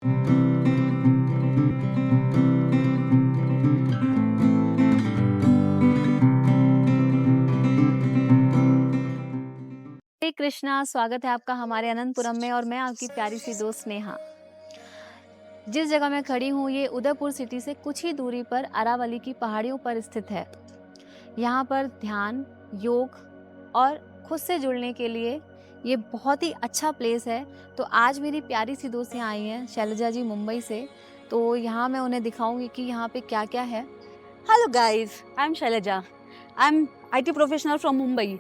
हरे कृष्णा, स्वागत है आपका हमारे अनंतपुरम में और मैं आपकी प्यारी सी दोस्त नेहा। जिस जगह मैं खड़ी हूँ ये उदयपुर सिटी से कुछ ही दूरी पर अरावली की पहाड़ियों पर स्थित है। यहाँ पर ध्यान, योग और खुद से जुड़ने के लिए ये बहुत ही अच्छा प्लेस है। तो आज मेरी प्यारी सी दोस्त यहाँ आई हैं, शैलजा जी मुंबई से। तो यहाँ मैं उन्हें दिखाऊंगी कि यहाँ पे क्या क्या है। Hello guys, I'm Shailaja. I'm IT professional from Mumbai.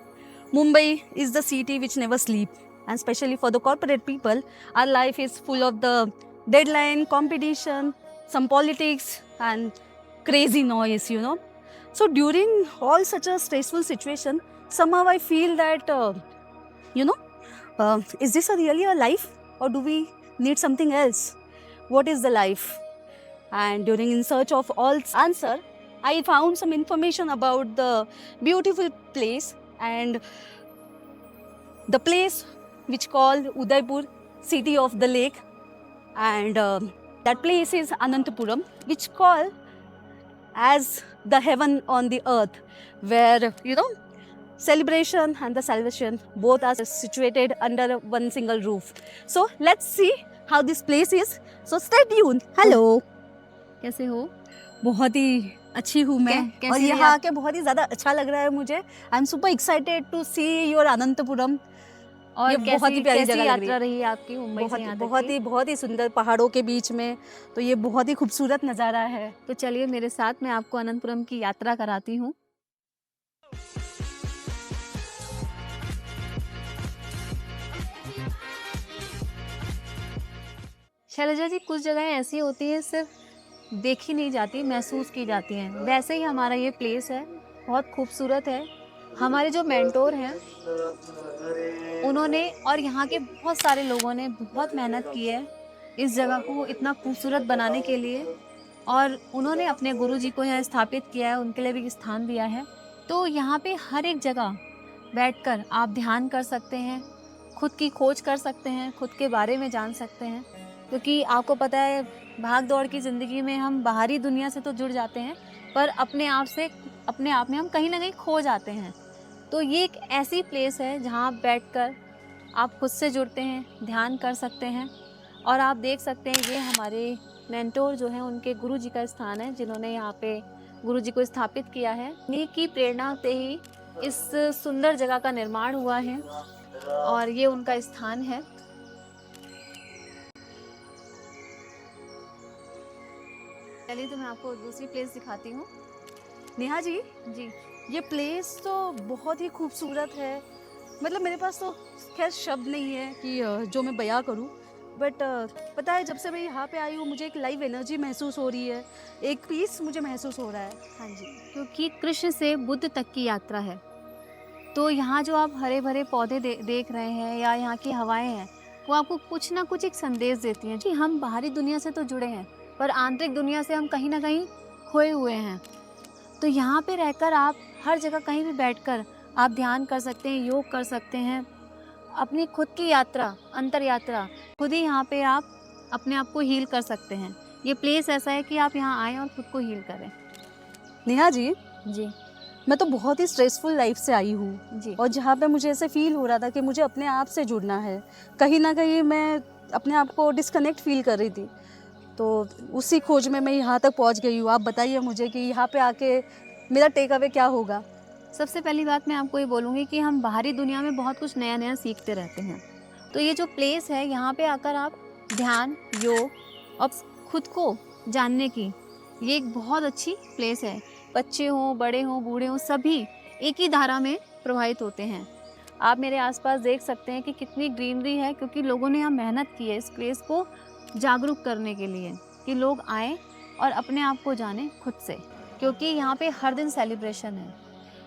Mumbai is the city which never sleeps, and especially for the corporate people, our life is full of the deadline, competition, some politics, and crazy noise, So during all such a stressful situation, somehow I feel that, is this really a life, or do we need something else? What is the life? And during in search of all answer, I found some information about the beautiful place and the place which called Udaipur, city of the lake, and that place is Anantapuram, which called as the heaven on the earth, where celebration and the salvation both are situated under one single roof. So let's see how this place is. So stay tuned. Hello. कैसे हो? बहुत ही अच्छी हूँ मैं और यहाँ आके बहुत ही ज़्यादा अच्छा लग रहा है मुझे। I am super excited to see your Anantapuram. और ये बहुत ही प्यारी जगह यात्रा रही है आपकी मुंबई से यहाँ तक बहुत ही सुंदर पहाड़ों के बीच में, तो ये बहुत ही खूबसूरत नज़ारा है। तो चलिए मेरे साथ, मैं आपको अनंतपुरम की यात्रा कराती हूँ। शैलजा जी, कुछ जगहें ऐसी होती हैं सिर्फ देखी नहीं जाती, महसूस की जाती हैं। वैसे ही हमारा ये प्लेस है, बहुत खूबसूरत है। हमारे जो मेंटोर हैं उन्होंने और यहाँ के बहुत सारे लोगों ने बहुत मेहनत की है इस जगह को इतना खूबसूरत बनाने के लिए, और उन्होंने अपने गुरुजी को यहाँ स्थापित किया है, उनके लिए भी स्थान दिया है। तो यहाँ पे हर एक जगह बैठकर आप ध्यान कर सकते हैं, खुद की खोज कर सकते हैं, खुद के बारे में जान सकते हैं। क्योंकि आपको पता है, भाग दौड़ की ज़िंदगी में हम बाहरी दुनिया से तो जुड़ जाते हैं, पर अपने आप में हम कहीं ना कहीं खो जाते हैं। तो ये एक ऐसी प्लेस है जहाँ आप बैठकर आप खुद से जुड़ते हैं, ध्यान कर सकते हैं, और आप देख सकते हैं ये हमारे मेंटोर जो हैं उनके गुरुजी का स्थान है, जिन्होंने यहाँ पे गुरुजी को स्थापित किया है। उन्हीं की प्रेरणा से ही इस सुंदर जगह का निर्माण हुआ है और ये उनका स्थान है। चलिए तो मैं आपको दूसरी प्लेस दिखाती हूँ। नेहा जी, जी, ये प्लेस तो बहुत ही खूबसूरत है। मतलब मेरे पास तो खैर शब्द नहीं है कि जो मैं बयां करूं, बट पता है, जब से मैं यहाँ पे आई हूँ मुझे एक लाइव एनर्जी महसूस हो रही है, एक पीस मुझे महसूस हो रहा है। हाँ जी, क्योंकि कृष्ण से बुद्ध तक की यात्रा है। तो यहाँ जो आप हरे भरे पौधे देख रहे हैं या यहाँ की हवाएं हैं, वो आपको कुछ ना कुछ एक संदेश देती हैं कि हम बाहरी दुनिया से तो जुड़े हैं, पर आंतरिक दुनिया से हम कहीं ना कहीं खोए हुए हैं। तो यहाँ पे रहकर आप हर जगह कहीं भी बैठकर आप ध्यान कर सकते हैं, योग कर सकते हैं, अपनी खुद की यात्रा, अंतर यात्रा खुद ही यहाँ पे आप अपने आप को हील कर सकते हैं। ये प्लेस ऐसा है कि आप यहाँ आएँ और खुद को हील करें। नेहा जी, जी, मैं तो बहुत ही स्ट्रेसफुल लाइफ से आई हूँ जी, और जहाँ पे मुझे ऐसे फील हो रहा था कि मुझे अपने आप से जुड़ना है। कहीं ना कहीं मैं अपने आप को डिस्कनेक्ट फील कर रही थी, तो उसी खोज में मैं यहाँ तक पहुँच गई हूँ। आप बताइए मुझे कि यहाँ पे आके मेरा टेक अवे क्या होगा। सबसे पहली बात मैं आपको ये बोलूँगी कि हम बाहरी दुनिया में बहुत कुछ नया नया सीखते रहते हैं। तो ये जो प्लेस है, यहाँ पे आकर आप ध्यान, योग और खुद को जानने की ये एक बहुत अच्छी प्लेस है। बच्चे हों, बड़े हों, बूढ़े हों, सभी एक ही धारा में प्रभावित होते हैं। आप मेरे आसपास देख सकते हैं कि कितनी ग्रीनरी है, क्योंकि लोगों ने यहाँ मेहनत की है इस प्लेस को जागरूक करने के लिए कि लोग आएँ और अपने आप को जानें खुद से। क्योंकि यहाँ पे हर दिन सेलिब्रेशन है।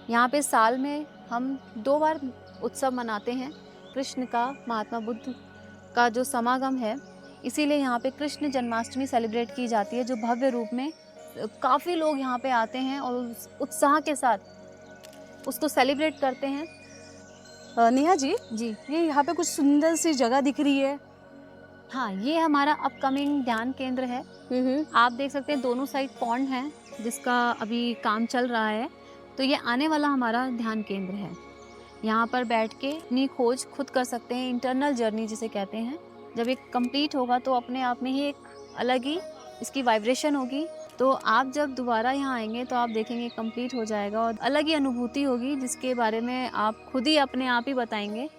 यहाँ पे साल में हम 2 बार उत्सव मनाते हैं कृष्ण का, महात्मा बुद्ध का जो समागम है, इसीलिए यहाँ पे कृष्ण जन्माष्टमी सेलिब्रेट की जाती है, जो भव्य रूप में काफ़ी लोग यहाँ पे आते हैं और उस उत्साह के साथ उसको सेलिब्रेट करते हैं। नेहा जी, जी, ये यहाँ पे कुछ सुंदर सी जगह दिख रही है, हाँ, ये हमारा अपकमिंग ध्यान केंद्र है। आप देख सकते हैं दोनों साइड पॉन्ड है जिसका अभी काम चल रहा है। तो ये आने वाला हमारा ध्यान केंद्र है। यहाँ पर बैठ के अपनी खोज खुद कर सकते हैं, इंटरनल जर्नी जिसे कहते हैं। जब ये कंप्लीट होगा तो अपने आप में ही एक अलग ही इसकी वाइब्रेशन होगी। तो आप जब दोबारा यहाँ आएंगे तो आप देखेंगे कंप्लीट हो जाएगा और अलग ही अनुभूति होगी जिसके बारे में आप खुद ही अपने आप ही बताएंगे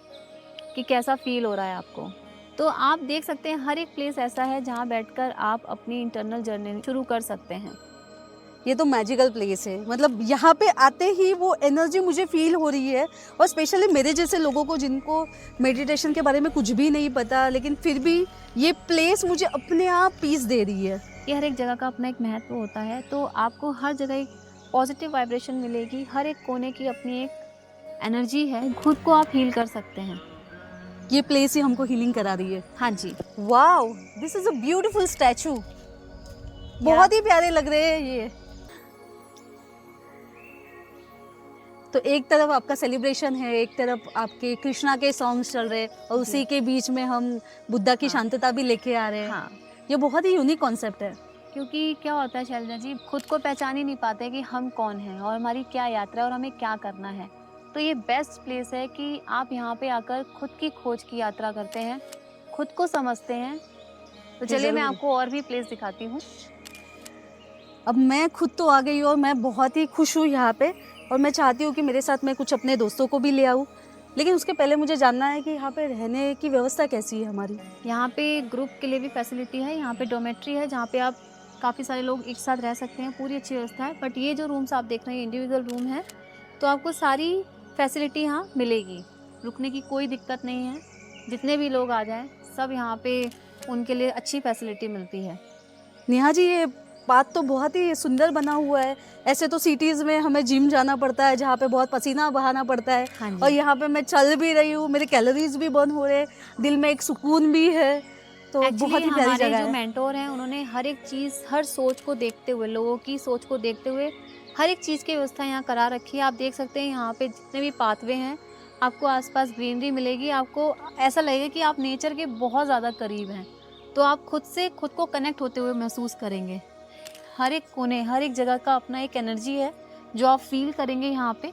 कि कैसा फील हो रहा है आपको। तो आप देख सकते हैं हर एक प्लेस ऐसा है जहाँ बैठकर आप अपनी इंटरनल जर्नी शुरू कर सकते हैं। ये तो मैजिकल प्लेस है, मतलब यहाँ पे आते ही वो एनर्जी मुझे फील हो रही है। और स्पेशली मेरे जैसे लोगों को जिनको मेडिटेशन के बारे में कुछ भी नहीं पता, लेकिन फिर भी ये प्लेस मुझे अपने आप पीस दे रही है। ये हर एक जगह का अपना एक महत्व होता है। तो आपको हर जगह एक पॉजिटिव वाइब्रेशन मिलेगी। हर एक कोने की अपनी एक एनर्जी है, खुद को आप हील कर सकते हैं। ये प्लेस ही हमको हीलिंग करा रही है। हाँ जी। Wow, this is a beautiful statue. बहुत ही प्यारे लग रहे हैं ये। तो एक तरफ आपका सेलिब्रेशन है, एक तरफ आपके कृष्णा के सॉन्ग्स चल रहे हैं और उसी के बीच में हम बुद्धा की शांतता भी लेके आ रहे हैं। हाँ, ये बहुत ही यूनिक कॉन्सेप्ट है। क्योंकि क्या होता है शैलजा जी, खुद को पहचान ही नहीं पाते कि हम कौन हैं और हमारी क्या यात्रा है और हमें क्या करना है। तो ये बेस्ट प्लेस है कि आप यहाँ पे आकर खुद की खोज की यात्रा करते हैं, खुद को समझते हैं। तो चलिए मैं आपको और भी प्लेस दिखाती हूँ। अब मैं खुद तो आ गई और मैं बहुत ही खुश हूँ यहाँ पे, और मैं चाहती हूँ कि मेरे साथ मैं कुछ अपने दोस्तों को भी ले आऊँ। लेकिन उसके पहले मुझे जानना है कि यहाँ पे रहने की व्यवस्था कैसी है हमारी। यहाँ पे ग्रुप के लिए भी फैसिलिटी है। यहाँ पे डोमेट्री है जहाँ पे आप काफ़ी सारे लोग एक साथ रह सकते हैं, पूरी अच्छी व्यवस्था है। बट ये जो रूम्स आप देख रहे हैं इंडिविजुअल रूम है, तो आपको सारी फैसिलिटी यहाँ मिलेगी, रुकने की कोई दिक्कत नहीं है। जितने भी लोग आ जाएं सब यहाँ पे उनके लिए अच्छी फैसिलिटी मिलती है। नेहा जी, ये बात तो बहुत ही सुंदर बना हुआ है। ऐसे तो सिटीज़ में हमें जिम जाना पड़ता है जहाँ पे बहुत पसीना बहाना पड़ता है। हाँ जी। और यहाँ पे मैं चल भी रही हूँ, मेरे कैलोरीज भी बर्न हो रहे हैं, दिल में एक सुकून भी है। तो बहुत ही प्यारी हमारे जगह जो है। मेंटोर हैं उन्होंने हर एक चीज़, हर सोच को देखते हुए, लोगों की सोच को देखते हुए हर एक चीज़ की व्यवस्था यहाँ करा रखी है। आप देख सकते हैं यहाँ पे जितने भी पाथवे हैं, आपको आसपास ग्रीनरी मिलेगी। आपको ऐसा लगेगा कि आप नेचर के बहुत ज़्यादा करीब हैं। तो आप खुद से खुद को कनेक्ट होते हुए महसूस करेंगे। हर एक कोने, हर एक जगह का अपना एक एनर्जी है जो आप फील करेंगे यहाँ पे।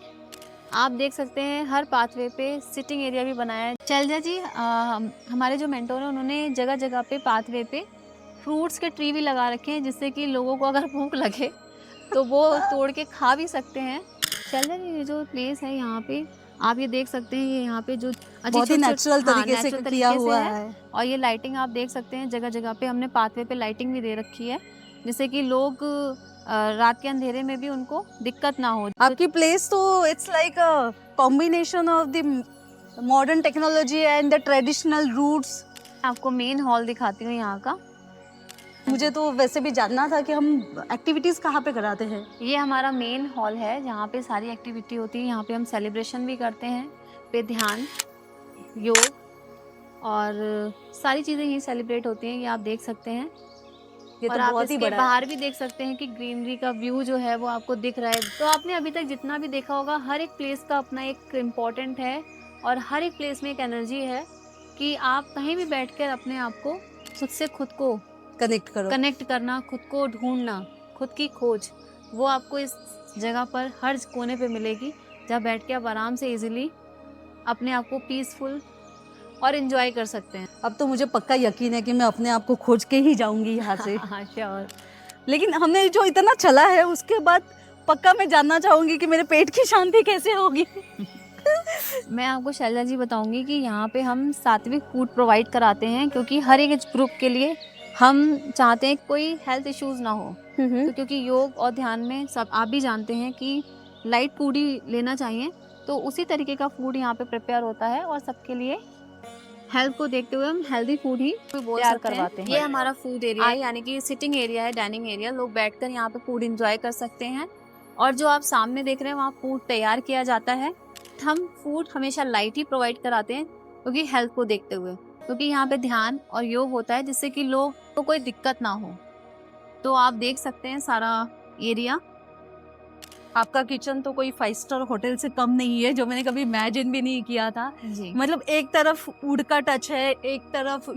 आप देख सकते हैं हर पाथवे पे सिटिंग एरिया भी बनाया है। शैलजा जी, हमारे जो मेंटोर हैं उन्होंने जगह जगह पे पाथवे पे फ्रूट्स के ट्री भी लगा रखे हैं, जिससे कि लोगों को अगर भूख लगे तो वो तोड़ के खा भी सकते हैं। शैलजा जी, ये जो प्लेस है यहाँ पे आप ये देख सकते हैं, ये यहाँ पे जो बहुत ही नेचुरल तरीके से किया हुआ है। और ये लाइटिंग आप देख सकते हैं, जगह जगह पे हमने पाथवे पे लाइटिंग भी दे रखी है, जिससे कि लोग रात के अंधेरे में भी उनको दिक्कत ना हो। आपकी प्लेस तो it's like a combination of the modern technology and the traditional roots. आपको मेन हॉल दिखाती हूँ यहाँ का। मुझे तो वैसे भी जानना था कि हम एक्टिविटीज कहाँ पे कराते हैं। ये हमारा मेन हॉल है जहाँ पे सारी एक्टिविटी होती है। यहाँ पे हम सेलिब्रेशन भी करते हैं, पे ध्यान, योग और सारी चीज़ें यही सेलिब्रेट होती हैं। ये आप देख सकते हैं। ये और तो आप बहुत ही इसके बड़ा बाहर भी देख सकते हैं कि ग्रीनरी का व्यू जो है वो आपको दिख रहा है। तो आपने अभी तक जितना भी देखा होगा, हर एक प्लेस का अपना एक इम्पोर्टेंट है और हर एक प्लेस में एक एनर्जी है कि आप कहीं भी बैठकर अपने आप को खुद से खुद को कनेक्ट करना, खुद को ढूंढना, खुद की खोज, वो आपको इस जगह पर हर कोने पे मिलेगी, जहाँ बैठ के आप आराम से इजीली अपने आप को पीसफुल और एंजॉय कर सकते हैं। अब तो मुझे पक्का यकीन है कि मैं अपने आप को खोज के ही जाऊंगी यहाँ से। हाँ श्योर। लेकिन हमने जो इतना चला है उसके बाद पक्का मैं जानना चाहूंगी कि मेरे पेट की शांति कैसे होगी। मैं आपको शैलजा जी बताऊंगी कि यहाँ पे हम सात्विक फूड प्रोवाइड कराते हैं, क्योंकि हर एक एज ग्रुप के लिए हम चाहते हैं कोई हेल्थ इश्यूज ना हो। तो क्योंकि योग और ध्यान में सब आप भी जानते हैं कि लाइट फूड ही लेना चाहिए, तो उसी तरीके का फूड यहाँ पे प्रिपेयर होता है और सबके लिए हेल्थ को देखते हुए हम हेल्दी फूड ही तैयार करवाते हैं। ये हमारा फूड एरिया है, यानी कि सिटिंग एरिया है, डाइनिंग एरिया। लोग बैठकर यहाँ पे फूड एंजॉय कर सकते हैं। और जो आप सामने देख रहे हैं वहाँ फूड तैयार किया जाता है। हम फूड हमेशा लाइट ही प्रोवाइड कराते हैं, क्योंकि हेल्थ को देखते हुए, क्योंकि यहाँ पे ध्यान और योग होता है, जिससे कि लोग को कोई दिक्कत ना हो। तो आप देख सकते हैं सारा एरिया। आपका किचन तो कोई 5 स्टार होटल से कम नहीं है, जो मैंने कभी इमेजिन भी नहीं किया था। जी मतलब एक तरफ वुड का टच है, एक तरफ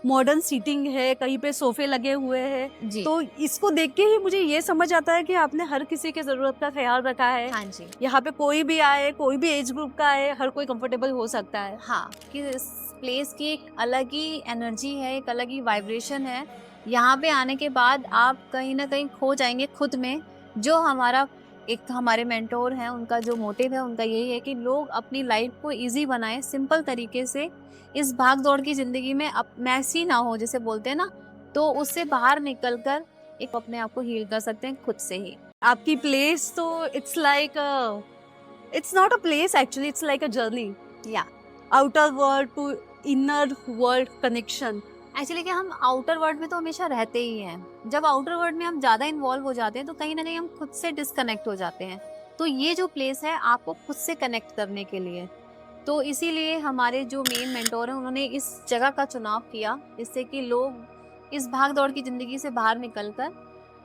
मॉडर्न सीटिंग है, कहीं पे सोफे लगे हुए हैं। जी तो इसको देख के ही मुझे ये समझ आता है कि आपने हर किसी की जरूरत का ख्याल रखा है। हाँ जी यहाँ पे कोई भी आए, कोई भी एज ग्रुप का आए, हर कोई कंफर्टेबल हो सकता है। हाँ, कि इस प्लेस की एक अलग ही एनर्जी है, एक अलग ही वाइब्रेशन है। यहाँ पे आने के बाद आप कहीं ना कहीं खो जाएंगे खुद में। जो हमारा एक हमारे मेंटोर हैं, उनका जो मोटिव है उनका यही है कि लोग अपनी लाइफ को इजी बनाएं, सिंपल तरीके से। इस भाग दौड़ की जिंदगी में मैसी ना हो, जैसे बोलते हैं ना, तो उससे बाहर निकल कर एक अपने आप को हील कर सकते हैं खुद से ही। आपकी प्लेस तो it's not a place actually, it's like a journey, या outer world to inner world connection. Actually क्या, हम आउटर वर्ल्ड में तो हमेशा रहते ही हैं। जब आउटर वर्ल्ड में हम ज़्यादा इन्वॉल्व हो जाते हैं तो कहीं ना कहीं हम खुद से डिस्कनेक्ट हो जाते हैं। तो ये जो प्लेस है आपको खुद से कनेक्ट करने के लिए, तो इसीलिए हमारे जो मेन मेंटोर हैं उन्होंने इस जगह का चुनाव किया, जिससे कि लोग इस भाग दौड़ की ज़िंदगी से बाहर निकलकर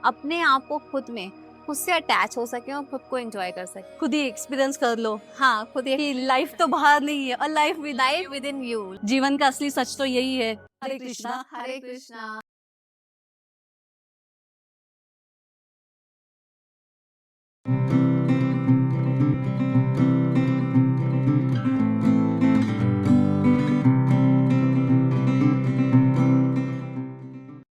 अपने आप को खुद से अटैच हो सकें और खुद को एंजॉय कर सकें। खुद ही एक्सपीरियंस कर लो हाँ, खुद एक कि लाइफ तो बाहर नहीं है, और लाइफ विद इन यू। जीवन का असली सच तो यही है। हरे कृष्णा। हरे कृष्णा। thank you